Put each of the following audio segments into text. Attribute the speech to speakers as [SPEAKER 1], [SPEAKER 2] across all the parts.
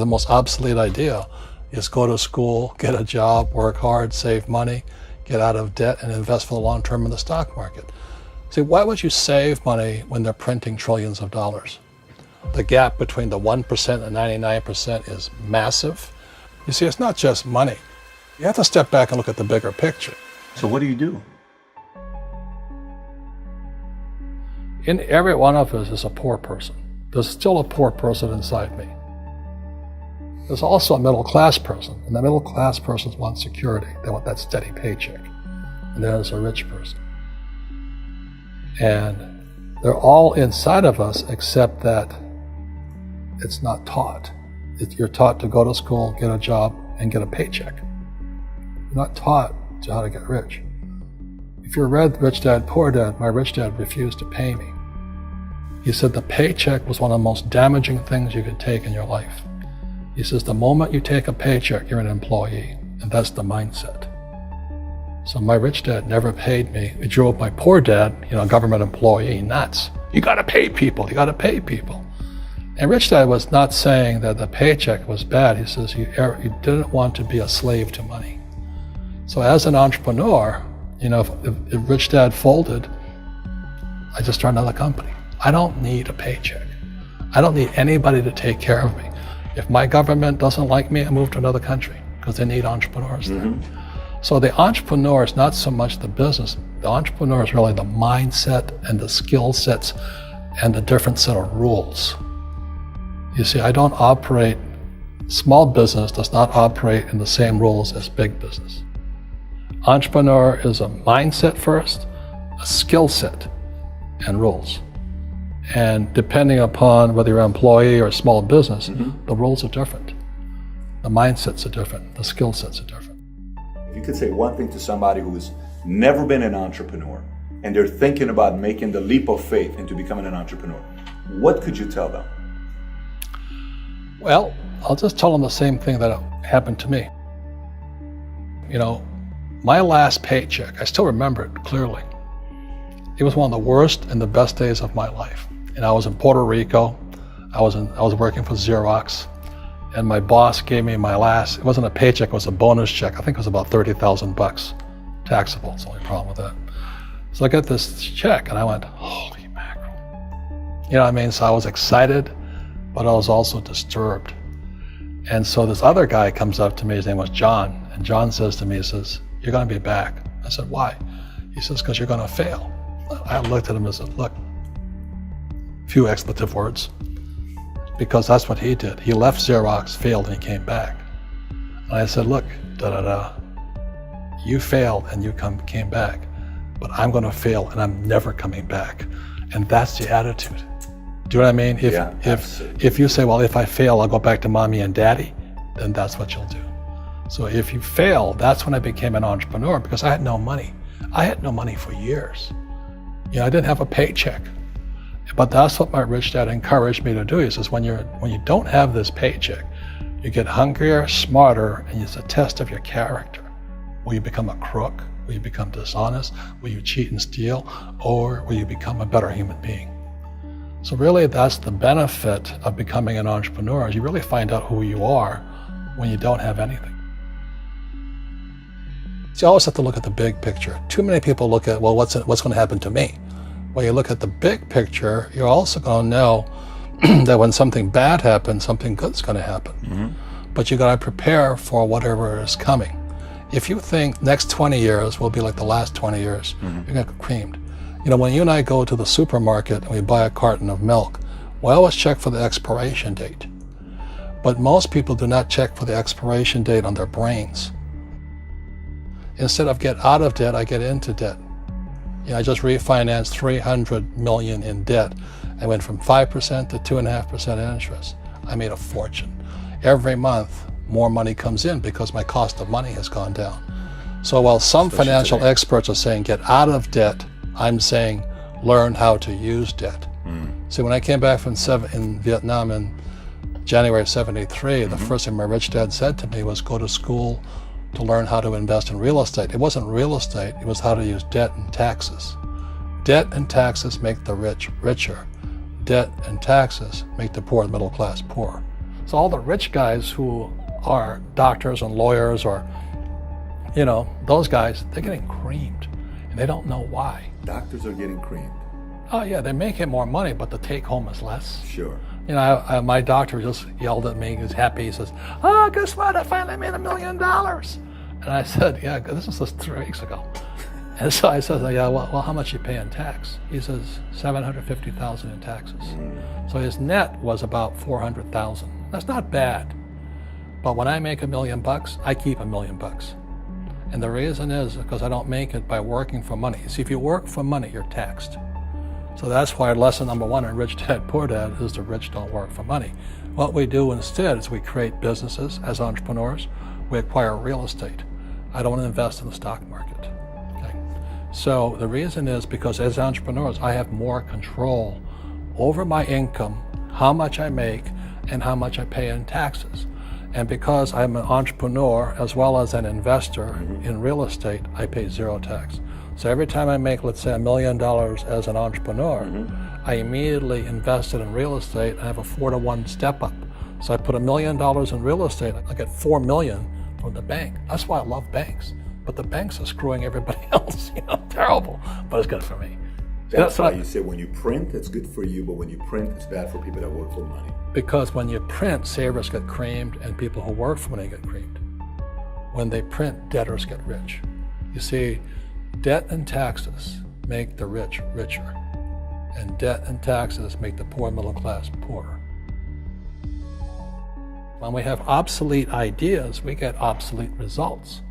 [SPEAKER 1] The most obsolete idea is go to school, get a job, work hard, save money, get out of debt, and invest for the long term in the stock market. See, why would you save money when they're printing trillions of dollars? The gap between the 1% and 99% is massive. You see, it's not just money. You have to step back and look at the bigger picture.
[SPEAKER 2] So what do you do?
[SPEAKER 1] In every one of us is a poor person. There's still a poor person inside me. There's also a middle class person, and the middle class person wants security. They want that steady paycheck. And there's a rich person. And they're all inside of us, except that it's not taught. You're taught to go to school, get a job, and get a paycheck. You're not taught to how to get rich. If you read Rich Dad, Poor Dad, my rich dad refused to pay me. He said the paycheck was one of the most damaging things you could take in your life. He says the moment you take a paycheck, you're an employee, and that's the mindset. So my rich dad never paid me. It drove my poor dad, government employee, nuts. You gotta pay people, you gotta pay people. And Rich Dad was not saying that the paycheck was bad. He says you didn't want to be a slave to money. So as an entrepreneur, if Rich Dad folded, I just started another company. I don't need a paycheck. I don't need anybody to take care of me. If my government doesn't like me, I move to another country because they need entrepreneurs there. So the entrepreneur is not so much the business. The entrepreneur is really the mindset and the skill sets and the different set of rules. You see, I don't operate, small business does not operate in the same rules as big business. Entrepreneur is a mindset first, a skill set, and rules. And depending upon whether you're an employee or a small business, the rules are different. The mindsets are different, the skill sets are different.
[SPEAKER 2] If you could say one thing to somebody who's never been an entrepreneur and they're thinking about making the leap of faith into becoming an entrepreneur, what could you tell them?
[SPEAKER 1] Well, I'll just tell them the same thing that happened to me. My last paycheck, I still remember it clearly. It was one of the worst and the best days of my life. And I was in Puerto Rico. I was working for Xerox, and my boss gave me my last, it wasn't a paycheck, it was a bonus check. I think it was about $30,000 taxable. It's the only problem with that. So I got this check and I went, holy mackerel. So I was excited, but I was also disturbed. And so this other guy comes up to me, his name was John, and John says to me, he says, you're gonna be back. I said, why? He says, because you're gonna fail. I looked at him and said, look, few expletive words, because that's what he did. He left Xerox, failed, and he came back. And I said, look, you failed and you came back, but I'm gonna fail and I'm never coming back. And that's the attitude. Do you know what I mean? If you say, well, if I fail, I'll go back to mommy and daddy, then that's what you'll do. So if you fail, that's when I became an entrepreneur, because I had no money. I had no money for years. I didn't have a paycheck. But that's what my rich dad encouraged me to do. He says, when you don't have this paycheck, you get hungrier, smarter, and it's a test of your character. Will you become a crook? Will you become dishonest? Will you cheat and steal? Or will you become a better human being? So really, that's the benefit of becoming an entrepreneur, is you really find out who you are when you don't have anything. So you always have to look at the big picture. Too many people look at, well, what's going to happen to me? When you look at the big picture, you're also going to know that when something bad happens, something good's going to happen. But you got to prepare for whatever is coming. If you think next 20 years will be like the last 20 years, you're going to get creamed. When you and I go to the supermarket and we buy a carton of milk, we always check for the expiration date. But most people do not check for the expiration date on their brains. Instead of get out of debt, I get into debt. I just refinanced $300 million in debt. I went from 5% to 2.5% interest. I made a fortune. Every month, more money comes in because my cost of money has gone down. So while some financial experts are saying get out of debt, I'm saying learn how to use debt. See, when I came back from in Vietnam in January of '73, the first thing my rich dad said to me was go to school to learn how to invest in real estate. It wasn't real estate, it was how to use debt and taxes. Debt and taxes make the rich richer. Debt and taxes make the poor, the middle class, poor. So all the rich guys who are doctors and lawyers or, those guys, they're getting creamed and they don't know why.
[SPEAKER 2] Doctors are getting creamed.
[SPEAKER 1] Oh yeah, they make it more money, but the take home is less.
[SPEAKER 2] Sure.
[SPEAKER 1] My doctor just yelled at me. He was happy. He says, "Oh, guess what? I finally made $1 million." And I said, "Yeah, this was just 3 weeks ago." And so I said, "Yeah, well, how much you pay in tax?" He says, $750,000 in taxes. So his net was about $400,000. That's not bad. But when I make $1 million, I keep $1 million. And the reason is because I don't make it by working for money. See, if you work for money, you're taxed. So that's why lesson number 1 in Rich Dad, Poor Dad is the rich don't work for money. What we do instead is we create businesses as entrepreneurs. We acquire real estate. I don't invest in the stock market. Okay? So the reason is because as entrepreneurs, I have more control over my income, how much I make, and how much I pay in taxes. And because I'm an entrepreneur as well as an investor in real estate, I pay 0 tax. So every time I make, let's say, $1 million as an entrepreneur, I immediately invested in real estate and I have a 4-to-1 step up. So I put $1 million in real estate, I get $4 million from the bank. That's why I love banks. But the banks are screwing everybody else, terrible, but it's good for me.
[SPEAKER 2] That's why you say when you print, it's good for you, but when you print, it's bad for people that work for money.
[SPEAKER 1] Because when you print, savers get creamed and people who work for money get creamed. When they print, debtors get rich. You see, debt and taxes make the rich richer, and debt and taxes make the poor middle class poorer. When we have obsolete ideas, we get obsolete results.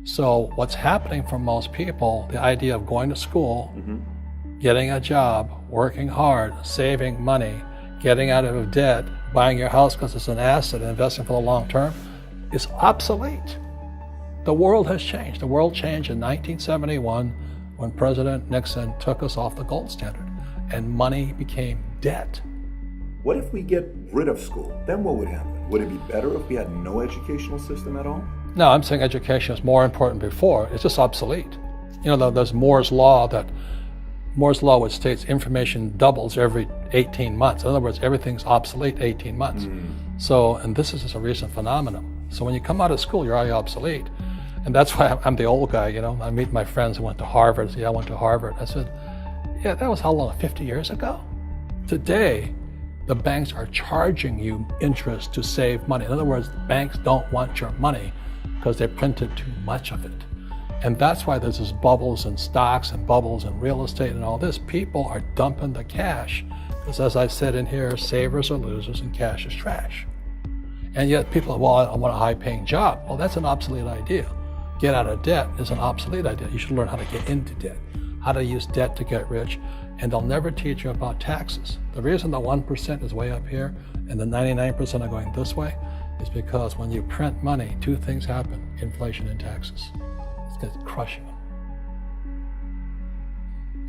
[SPEAKER 1] So what's happening for most people, the idea of going to school, getting a job, working hard, saving money, getting out of debt, buying your house because it's an asset, and investing for the long term, is obsolete. The world has changed. The world changed in 1971 when President Nixon took us off the gold standard and money became debt.
[SPEAKER 2] What if we get rid of school? Then what would happen? Would it be better if we had no educational system at all?
[SPEAKER 1] No, I'm saying education is more important before. It's just obsolete. There's Moore's Law which states information doubles every 18 months. In other words, everything's obsolete 18 months. So, and this is just a recent phenomenon. So when you come out of school, you're already obsolete. And that's why I'm the old guy, I meet my friends who went to Harvard. I went to Harvard. I said, yeah, that was how long, 50 years ago? Today, the banks are charging you interest to save money. In other words, banks don't want your money because they printed too much of it. And that's why there's this bubbles in stocks and bubbles in real estate and all this. People are dumping the cash because, as I said in here, savers are losers and cash is trash. And yet people are, well, I want a high-paying job. Well, that's an obsolete idea. Get out of debt is an obsolete idea. You should learn how to get into debt, how to use debt to get rich, and they'll never teach you about taxes. The reason the 1% is way up here and the 99% are going this way is because when you print money, 2 things happen: inflation and taxes. It's crushing them.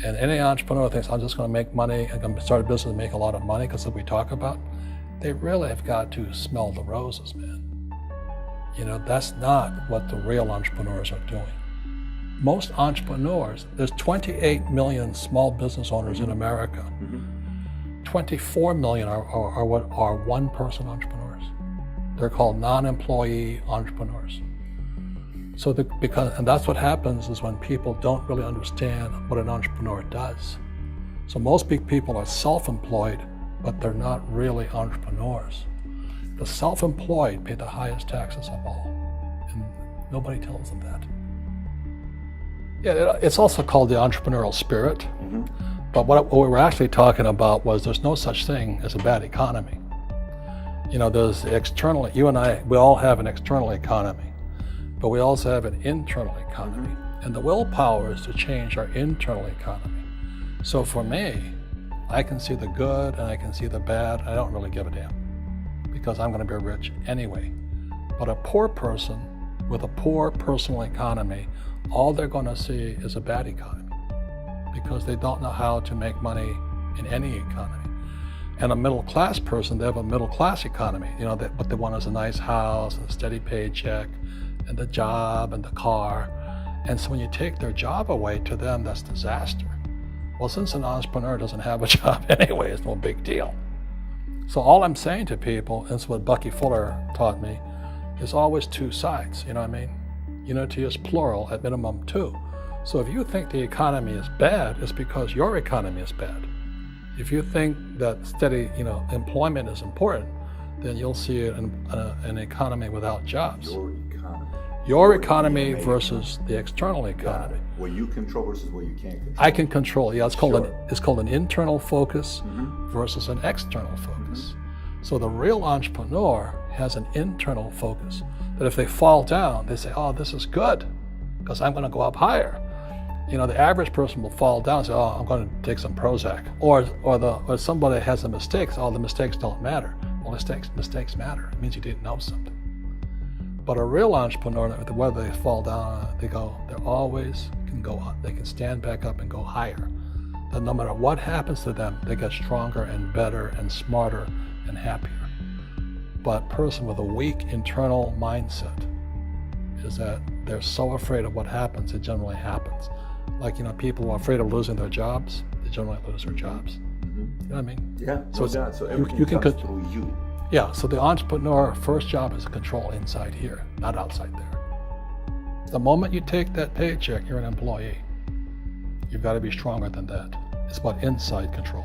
[SPEAKER 1] And any entrepreneur thinks, I'm just going to make money, I'm going to start a business and make a lot of money because of what we talk about. They really have got to smell the roses, man. That's not what the real entrepreneurs are doing. Most entrepreneurs, there's 28 million small business owners in America. 24 million are what are one-person entrepreneurs. They're called non-employee entrepreneurs. So and that's what happens is when people don't really understand what an entrepreneur does. So most big people are self-employed, but they're not really entrepreneurs. The self-employed pay the highest taxes of all, and nobody tells them that. Yeah, it's also called the entrepreneurial spirit, but what we were actually talking about was there's no such thing as a bad economy. There's external, you and I, we all have an external economy, but we also have an internal economy, and the willpower is to change our internal economy. So for me, I can see the good and I can see the bad. I don't really give a damn because I'm going to be rich anyway. But a poor person with a poor personal economy, all they're going to see is a bad economy because they don't know how to make money in any economy. And a middle class person, they have a middle class economy. What they want is a nice house and a steady paycheck and the job and the car. And so when you take their job away, to them, that's disaster. Well, since an entrepreneur doesn't have a job anyway, it's no big deal. So all I'm saying to people, and it's what Bucky Fuller taught me, is always two sides, you know what I mean? Unity is plural, at minimum two. So if you think the economy is bad, it's because your economy is bad. If you think that steady, employment is important, then you'll see an economy without jobs. Your economy versus the external economy.
[SPEAKER 2] What you control versus what you can't control.
[SPEAKER 1] I can control. Yeah, it's called an internal focus versus an external focus. So the real entrepreneur has an internal focus. That if they fall down, they say, "Oh, this is good, because I'm going to go up higher." The average person will fall down and say, "Oh, I'm going to take some Prozac," or somebody has a mistake. So, "Oh, the mistakes don't matter." Well, mistakes matter. It means you didn't know something. But a real entrepreneur, whether they fall down, they always can go up. They can stand back up and go higher. That no matter what happens to them, they get stronger and better and smarter and happier. But a person with a weak internal mindset is that they're so afraid of what happens, it generally happens. Like, people who are afraid of losing their jobs, they generally lose their jobs. You know what I mean?
[SPEAKER 2] Yeah,
[SPEAKER 1] so
[SPEAKER 2] everything
[SPEAKER 1] you can
[SPEAKER 2] comes through you.
[SPEAKER 1] Yeah, so the entrepreneur first job is to control inside here, not outside there. The moment you take that paycheck, you're an employee. You've got to be stronger than that. It's about inside control.